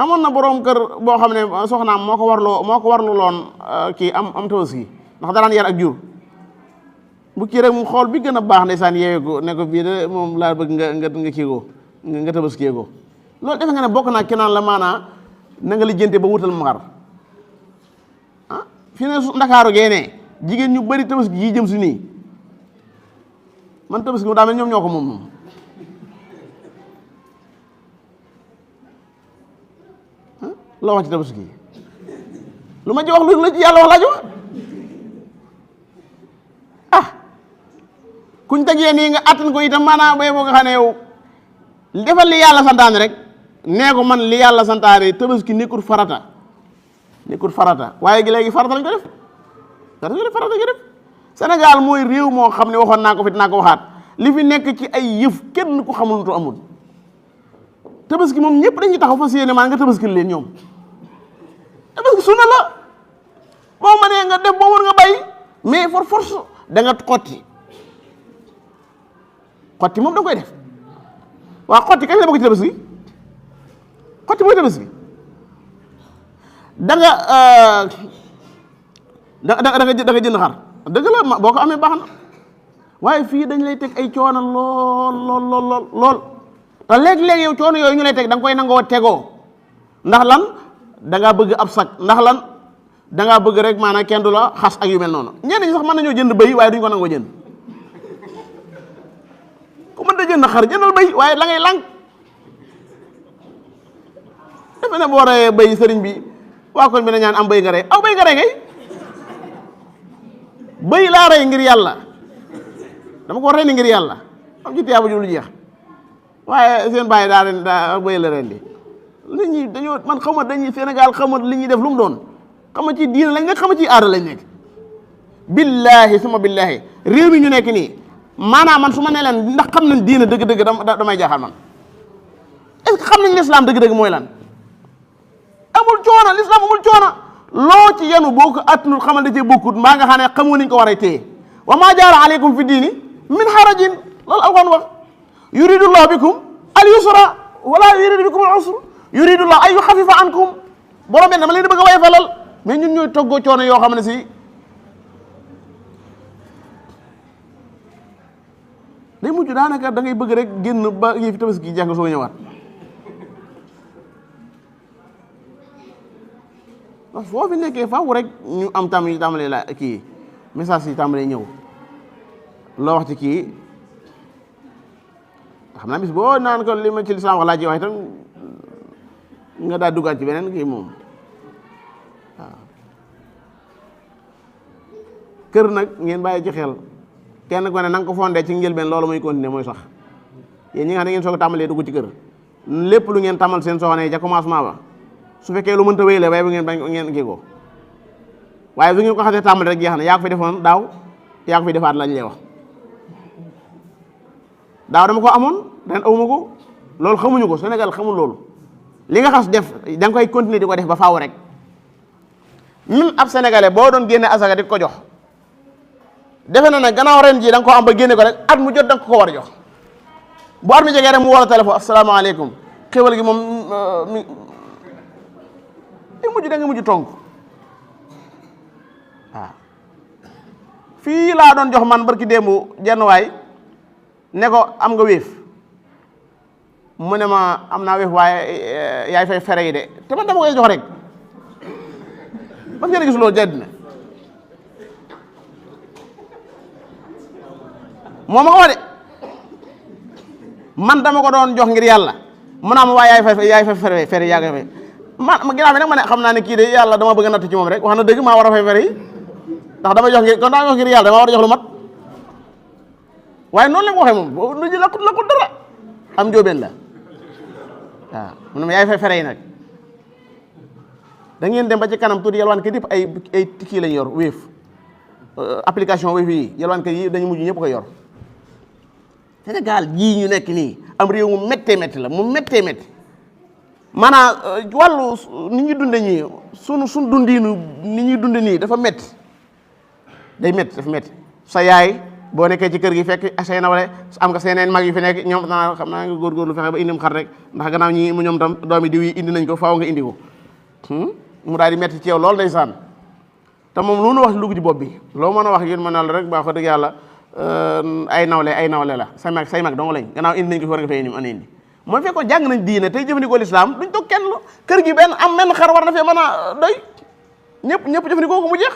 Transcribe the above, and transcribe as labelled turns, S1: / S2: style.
S1: amoon na boroom kër boo xam ne soxnaam moo ko warlu loon kii am tabaski ndax daraan yar ak jur bu kii rek mu xool bi gën a baax ndeysaan yeewee ko ne ko bii de moom laa bëgg nga kii ko nga tabaskiyee ko loolu defe nga ne bokk naa kenaan la maanaa na nga lijjante ba wutal mu xar fii ne ndakaaru geenee jigéen ñu bari tabaski yi jëm si nii man tabaski mu daa mel ñoom ñoo ko moom loo wax ci tabaski lu ma ci wax lu la ci yàlla wax laaj wax kuñ tegee nii nga attan ko itam maanaam bay boo nga xam ne yow defal li yàlla santaane rek nee ko man li yàlla santaane tabaski nekkul farata waaye gi léegi farata lañ ko def farata gi def Sénégal mooy réew moo xam ne waxoon naa ko fi dinaa ko waxaat li fi nekk ci ay yëf kenn ku xamul tu amul tabaski moom ñëpp dañuy taxaw fas yéene maa nga tabaski leen ñoom tabaski sunna la boo mënee nga def boo mën nga bay mais for force da nga xotti moom da koy def waaw xotti kañ la bokk ci tabaski xotti mooy tabaski da nga jënd xar dëgg la boo ko amee baax na waaye fii dañ lay teg ay coono lool te léeg-léeg yow coono yooyu ñu lay teg da nga koy nangoo tegoo ndax lan da ngaa bëgg ab sac ndax lan da ngaa bëgg rek maanaam kenn du la xas ak yu mel noonu ñenn ñi sax mën nañoo jënd bëy waaye duñ ko nangoo jënd ku mën da jënd xar jëndal bëy waaye la ngay lànk defe ne boo reyee bëy sëriñ bi waa koñ bi na ñaan am bëy nga rey aw bëy nga rey ngay bëy laa rey ngir yàlla dama ko rendi ngir yàlla am ci tiyaaba ju lu jeex waaye seen bàyyi daa bëy la rendi nit ñi dañoo man xama dañuy Sénégal xama li ñuy def lu mu doon xama ci diina lañ nekk xama ci aada lañ nekk billaahi suma billaahi réew mi ñu nekk nii maanaam man su ma ne leen ndax xam nañ diina dëgg-dëgg damay jaaxal man est-ce que xam nañ l'islam dëgg-dëgg mooy lan amul coono l'islam amul coono loo ci yenu boo ko attanul xamal da cee bokkut mbaa nga xam ne xamoo niñ ko war a téye wa maa jaara aleykum fi diini min harajin loolu alxuraan wax yuridullahu bikum al yusra wala yuridu bikum al usra yuridullahu ay yuxafifa ankum borom benn dama leen di bëgg a wayfalal mais ñun ñooy toggoo coono yoo xam ne si day mujj daanaka da ngay bëgg rek génn ba yëf tabaski jeex nga soo ñëwaat ndax foo fi nekkee faaw rek ñu am tam yi tàmbalee la kii message yi tàmbalee ñëw loo wax ci kii xam naa bis boo naan ko li ma ci lislaam wax laa ci wax itam nga daa duggaat ci beneen kii moom waaw kër nag ngeen bàyyi ci xel kenn ko ne na nga ko fondé ci njëlbeen loolu muy continuer mooy sax yéen ñi nga xam ne ngeen soog a tàmbalee dugg ci kër lépp lu ngeen tàmmal seen soxna yi ca commencement ba su fekkee lu mënta wéy la waaye bu ngeen bañ ngeen kii ko waaye bu ngeen ko xasee tàmbali rek jeex na yaa ko fi defoon daaw yaa ko fi defaat lañ lay wax daaw dama ko amoon ren awuma ko loolu xamuñu ko Sénégal xamul loolu li nga xas def da nga koy continuer di ko def ba faaw rek même ab sénégalais boo doon génne asaka di ko jox defe na ne gannaaw ren jii da nga ko am ba génne ko rek at mu jot da nga ko war a jox bu at mi jegee rek mu woo la téléphone asalaamaaleykum xéwal gi moom mujj da nga mujj tonk waaw fii laa doon jox man barki démb jenn waay ne ko am nga wéef mu ne ma am naa wéef waaye yaay fay fere yi de te man dama koy jox rek ba ngeen gis loolu jedd na moo ma ko wax de man dama ko doon jox ngir yàlla mu naa ma waaye yaay fay fere yaa koy fay ma ginnaaw bi nag ma ne xam naa ne kii de yàlla dama bëgg a natt ci moom rek wax na dëgg maa war a fay fere yi ndax dama jox ngir kon daa jox ngir yàlla dama war a jox lu mat waaye noonu la ko waxee moom lu ji lakkut dara am njóobeen la waaw mu ne ma yaay fay fere yi nag da ngeen dem ba ci kanam tuuti yalwaan kat yëpp ay kii lañ yor wéef application wéef yi yalwaan kat yi dañu mujj ñëpp ko yor Sénégal jii ñu nekk nii am réew mu méttee métti la mu méttee métti maanaam wàllu ni ñuy dunde ñii suñ dundiinu ni ñuy dunde nii dafa métti day métti dafa métti sa yaay boo nekkee ci kër gi fekk say nawle am nga seeneen mag yu fi nekk ñoom naa xam naa nga góorgóorlu fexe ba indim xar rek ndax gannaaw ñi ñoom tam doomi diw yi indi nañ ko faaw nga indi ko mu daal di metti ci yow loolu ndeysaan te moom lu nu wax lu ci bopp bi loo mën a wax yéen mën na la rek baa ko dëgg yàlla ay nawle la say mag dong lañ gannaaw indi nañ ko fi war nga fay indi mooy fekkoon jàng nañ diine tey jëfandikoo lislaam duñ toog kenn kër gi benn am menn xar war na fee mën a doy ñëpp jëfandikoo ko mu jeex